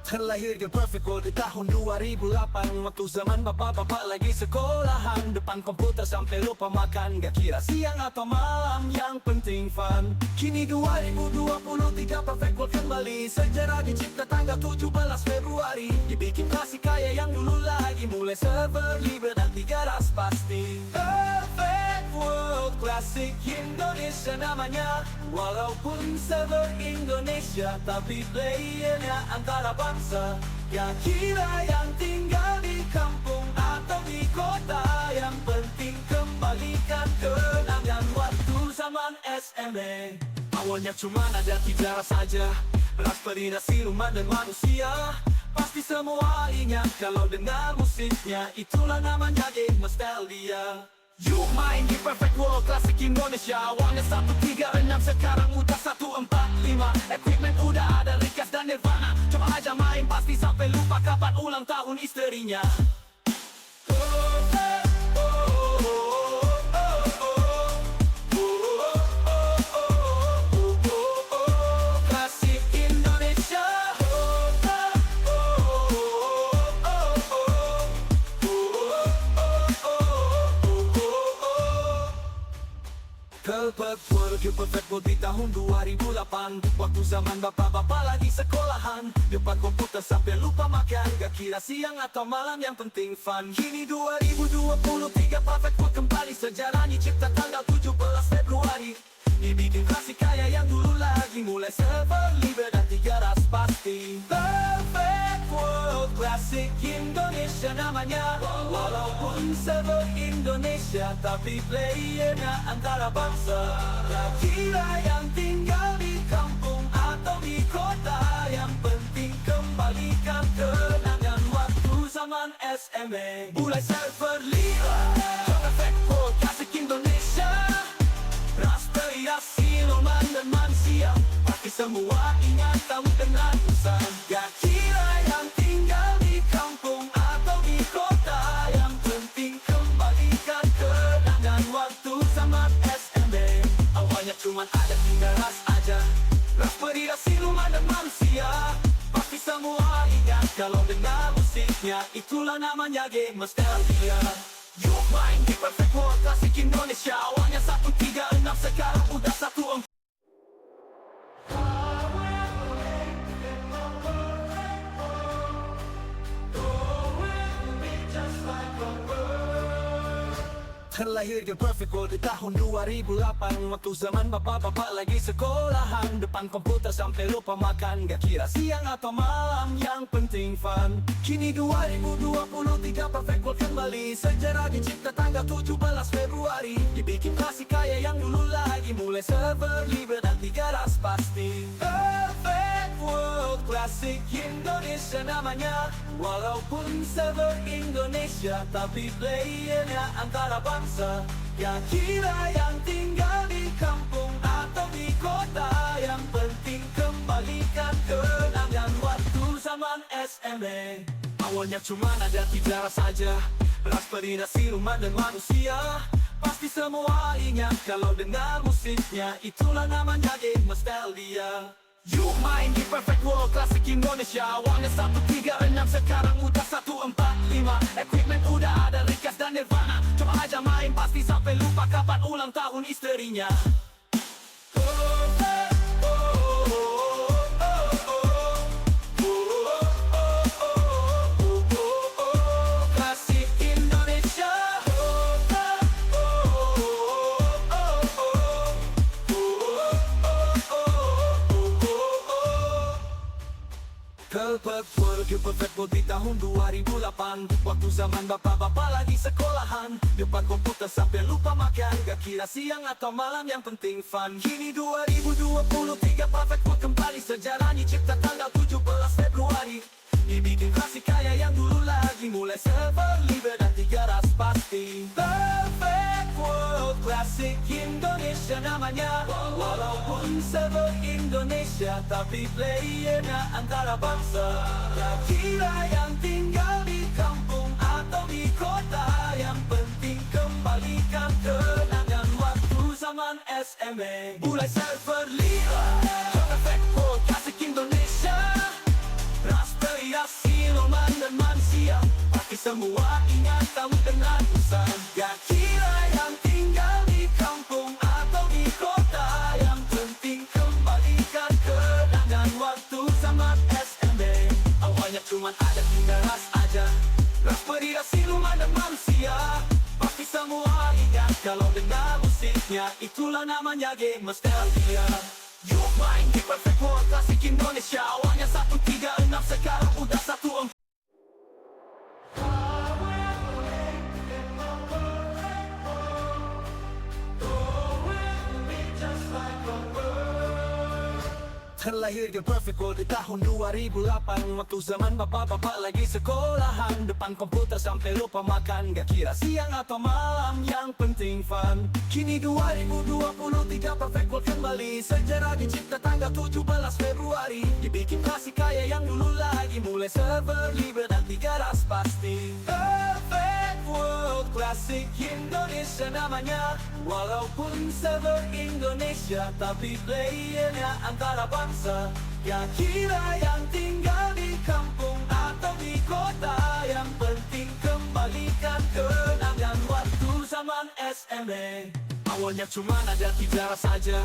Terlahir di Perfect World di tahun 2008. Waktu zaman bapak-bapak lagi sekolahan, depan komputer sampai lupa makan. Gak kira siang atau malam, yang penting fun. Kini 2023 Perfect World kembali. Sejarah dicipta tanggal 17 Februari. Dibikin klasik kayak yang dulu lagi. Mulai server, libre dan 300 pasti. Perfect World Classic Indonesia namanya. Walaupun server Indonesia, tapi playernya antara bangsa. Gak kira yang tinggal di kampung atau di kota, yang penting kembalikan kenangan waktu zaman SMA. Awalnya cuma ada 3 saja, Raspberry, siluman dan manusia. Pasti semua ingat kalau dengar musiknya, itulah namanya game nostalgia. Yuk main di Perfect World Classic Indonesia. Awalnya 136, sekarang udah 145. Equipment udah ada, Rikas dan Nirvana. Coba aja main, pasti sampai lupa kapan ulang tahun istrinya. Perfect World di tahun 2008. Waktu zaman bapak-bapak lagi sekolahan, depan komputer sampai lupa makan. Gak kira siang atau malam, yang penting fun. Kini 2023 Perfect World kembali. Sejarah dicipta tanggal 17 Februari. Dibikin klasik kayak yang dulu lagi. Mulai server, libre dan 300 pasti. Perfect World Classic Indonesia namanya. Walaupun server Indonesia, tapi playernya antara bangsa. Gak kira yang tinggal di kampung atau di kota, yang penting kembalikan kenangan waktu zaman SMA. Mulai server libre, Perfect World Classic Indonesia. Raspberry, siluman dan manusia. Pasti semua ingat kamu dengan pesan. Gak kira yang tinggal di kampung atau di kota, yang penting kembalikan kenangan waktu zaman SMA. Awalnya cuma ada 3 ras aja, Raspberry, siluman dan manusia. Pasti semua ingat kalau dengar musiknya, itulah namanya game nostalgia. Yuk main di Perfect World Classic Indonesia. Awalnya 136, sekarang udah 14. Terlahir di Perfect World di tahun 2008. Waktu zaman bapak-bapak lagi sekolahan, depan komputer sampai lupa makan. Gak kira siang atau malam, yang penting fun. Kini 2023 Perfect World kembali. Sejarah dicipta tanggal 17 Februari. Dibikin klasik kayak yang dulu lagi. Mulai server, libre dan 300 pasti. Perfect World Classic Indonesia namanya. Walaupun server Indonesia, tapi playernya antara bangsa. Gak kira yang tinggal di kampung atau di kota, yang penting kembalikan kenangan waktu zaman SMA. Awalnya cuma ada 3 saja, Raspberry, siluman dan manusia. Pasti semua ingat kalau dengar musiknya, itulah namanya game nostalgia. Yuk main di Perfect World Classic Indonesia. Awalnya 136, sekarang udah 145. Equipment udah ada, Rikas dan Nirvana. Coba aja main, pasti sampai lupa kapan ulang tahun istrinya. Perfect World di tahun 2008. Waktu zaman bapak-bapak lagi sekolahan, depan komputer sampai lupa makan. Gak kira siang atau malam, yang penting fun. Kini 2023 Perfect World kembali. Sejarah dicipta tanggal 17 Februari. Dibikin klasik kayak yang dulu lagi. Mulai server, libre dan 300 pasti. Perfect World Classic Indonesia namanya. Walaupun server Indonesia, tapi playernya antara bangsa. Gak kira yang tinggal di kampung atau di kota, yang penting kembalikan kenangan waktu zaman SMA. Mulai server libre, Perfect World Classic Indonesia. Raspberry, semua ingat kamu dengan pesan. Gak kira yang tinggal di kampung atau di kota, yang penting kembalikan kenangan waktu zaman SMB. Awalnya cuma ada hingga ras aja, ras periak siluman dan manusia. Pasti semua ingat kalau dengar musiknya, itulah namanya game nostalgia. Yuk main di Perfect World Klasik Indonesia. Awalnya 136, sekarang udah 14. Terlahir di Perfect World di tahun 2008, waktu zaman bapak-bapak lagi sekolahan, depan komputer sampai lupa makan. Gak kira siang atau malam, yang penting fun. Kini 2023 Perfect World kembali, sejarah dicipta tanggal 17 Februari. Dibikin klasik kayak yang dulu lagi, mulai server libre dan 3 ras pasti. Perfect World Klasik Indonesia namanya. Walaupun server Indonesia, tapi playernya antara bangsa. Gak kira yang tinggal di kampung atau di kota, yang penting kembalikan kenangan waktu zaman SMB. Awalnya cuma ada 3 ras saja,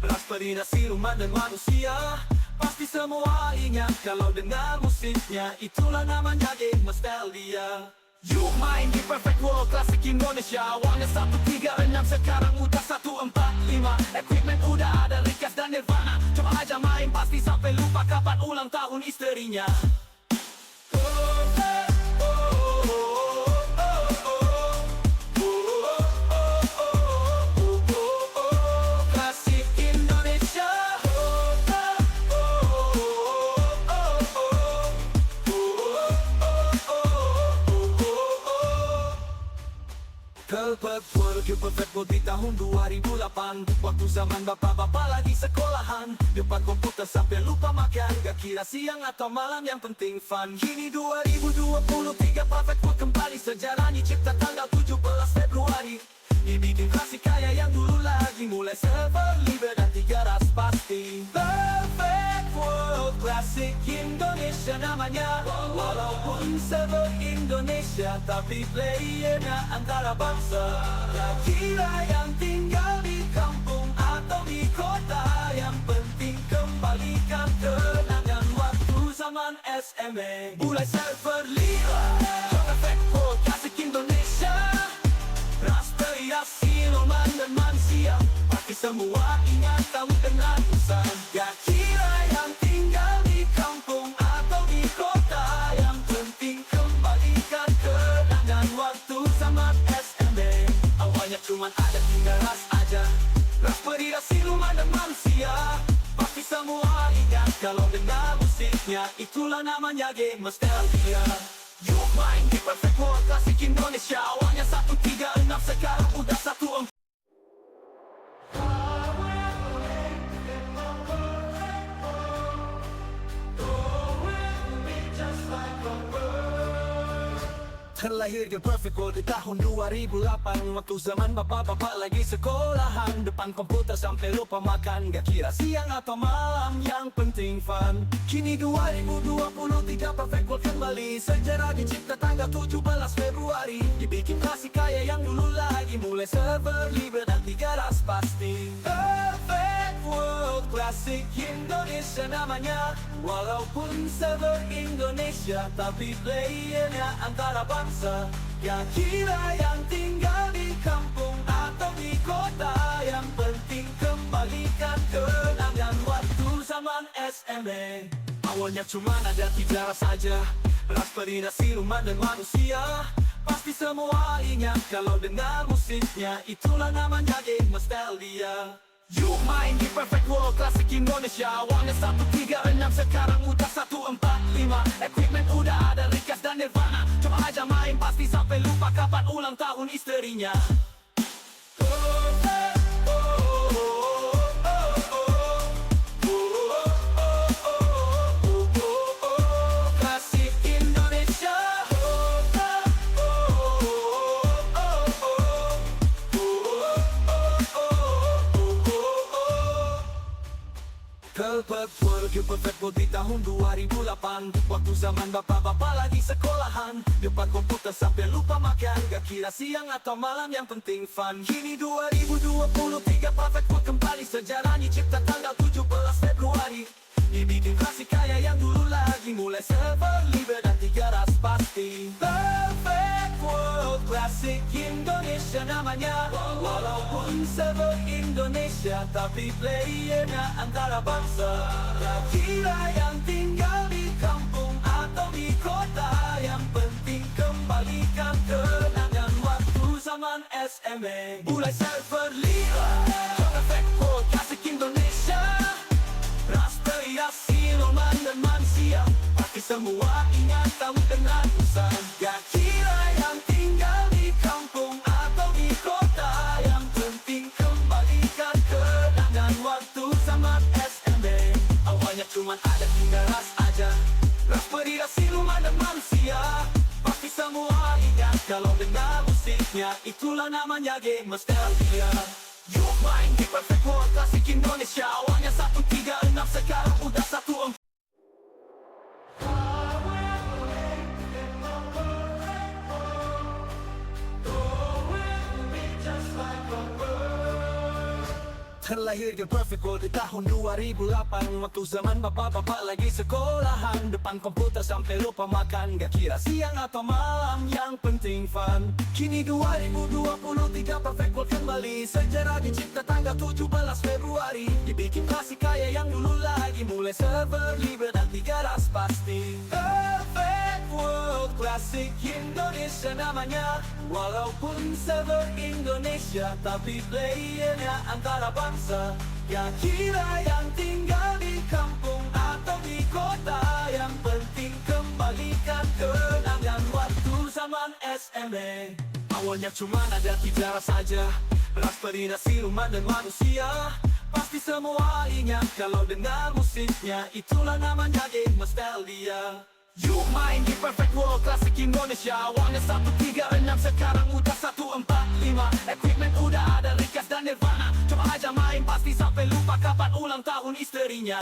ras periak siluman dan manusia. Pasti semua ingat kalau dengar musiknya, itulah namanya game nostalgia. Yuk main di Perfect World Klasik Indonesia. Awalnya 136, sekarang udah 145. Equipment udah ada, Rikas dan Nirvana. Coba aja main, pasti sampai lupa kapan ulang tahun istrinya. Klasik Indonesia. Perfect World di tahun 2008, waktu zaman bapak-bapak lagi sekolahan, depan komputer sampai lupa makan. Gak kira siang atau malam, yang penting fun. Kini 2023 Perfect World kembali, sejarah dicipta tanggal 17 Februari. Dibikin klasik kayak yang dulu lagi, mulai server libre dan 3 ras pasti. Perfect World Klasik Indonesia namanya. Walaupun server Indonesia, tapi playernya antara bangsa. Gak kira yang tinggal di kampung atau di kota, yang penting kembalikan kenangan waktu zaman SMB. Mulai server libre, Perfect World Klasik Indonesia. Ras periak siluman dan manusia, pasti semua ingat kamu dengan pesan. Gak kira yang tinggal di kampung atau di kota, yang penting kembalikan kenangan waktu zaman SMB. Awalnya cuma ada 3 ras aja, ras periak siluman dan manusia. Pasti semua ingat kalau dengar musiknya, itulah namanya game nostalgia. Yuk main di Perfect World Klasik Indonesia. Awalnya 136, sekarang udah 14. Terlahir di Perfect World di tahun 2008, waktu zaman bapak-bapak lagi sekolahan, depan komputer sampai lupa makan. Gak kira siang atau malam, yang penting fun. Kini 2023 Perfect World kembali, sejarah dicipta tanggal 17 Februari. Dibikin klasik kayak yang dulu lagi, mulai server libre dan 3 ras pasti. Perfect World Klasik Indonesia namanya. Walaupun server Indonesia, tapi playernya antara bangsa. Gak kira yang tinggal di kampung atau di kota, yang penting kembalikan kenangan waktu zaman SMB. Awalnya cuma ada 3 ras saja, ras periak siluman dan manusia. Pasti semua ingat kalau dengar musiknya, itulah namanya game nostalgia. Yuk main di Perfect World Klasik Indonesia. Awalnya 136, sekarang udah 145. Equipment udah ada, Rikas dan Nirvana. Coba aja main, pasti sampai lupa kapan ulang tahun istrinya. Klasik Indonesia. Perfect World World You Perfect World di tahun 2008. Waktu zaman bapak-bapak lagi sekolahan, depan komputer sampai lupa makan. Gak kira siang atau malam, yang penting fun. Kini 2023 Perfect World kembali, sejarah dicipta tanggal 17 Februari. Dibikin klasik kayak yang dulu lagi, mulai server libre dan 300 pasti. Perfect World Classic Indonesia namanya. Walaupun server Indonesia, tapi playernya antara bangsa. Gak kira yang tinggal di kampung atau di kota, yang penting kembalikan kenangan waktu zaman SMA. Mulai server libre, Perfect World Classic Indonesia. Siluman dan manusia, pasti semua ingat kamu dengan pesan. Gak kira yang tinggal di kampung atau di kota, yang penting kembalikan kenangan waktu zaman SMB. Awalnya cuma ada 3 ras aja, ras perira, siluman dan manusia. Pasti semua ingat kalau dengar musiknya, itulah namanya game nostalgia. Yuk main di Perfect World Classic Indonesia. Awalnya 136, sekarang udah 14. Terlahir di Perfect World di tahun 2008. Waktu zaman bapak-bapak lagi sekolahan, depan komputer sampai lupa makan. Gak kira siang atau malam, yang penting fun. Kini 2023 Perfect World kembali, sejarah dicipta tanggal 17 Februari. Dibikin klasik kayak yang dulu lagi, mulai server libre dan 300 pasti. Perfect World Classic Indonesia namanya. Walaupun server Indonesia, tapi playernya antara bangsa. Gak kira yang tinggal di kampung atau di kota, yang penting kembalikan kenangan waktu zaman SMA. Awalnya cuma ada 3 ras saja, ras perina, siluman dan manusia. Pasti semua ingat kalau dengar musiknya, itulah namanya game nostalgia. Yuk main di Perfect World Classic Indonesia. Awalnya 136, sekarang udah 145. Equipment udah ada, Rikas dan Nirvana. Coba aja main, pasti sampai lupa kapan ulang tahun istrinya.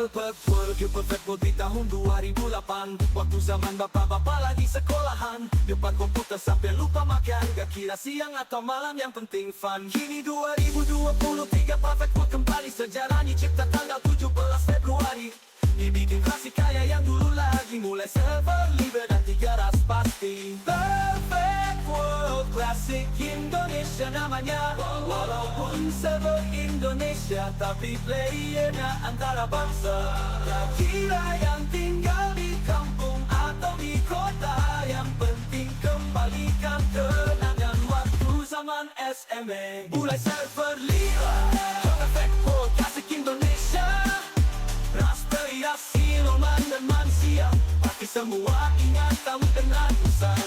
Perfect World You Perfect World di tahun 2008. Waktu zaman bapak-bapak lagi sekolahan, depan komputer sampai lupa makan. Gak kira siang atau malam, yang penting fun. Kini 2023 Perfect World kembali, sejarah dicipta tanggal 17 Februari. Dibikin klasik kayak yang dulu lagi, mulai server libre dan 300 pasti. Perfect World Classic Indonesia namanya. Walaupun server Indonesia, tapi playernya antara bangsa. Gak kira yang tinggal di kampung atau di kota, yang penting kembalikan kenangan waktu zaman SMA. Mulai server libre, Perfect World Classic Indonesia. Ras perira, siluman dan manusia, pasti semua ingat kamu dengan pesan.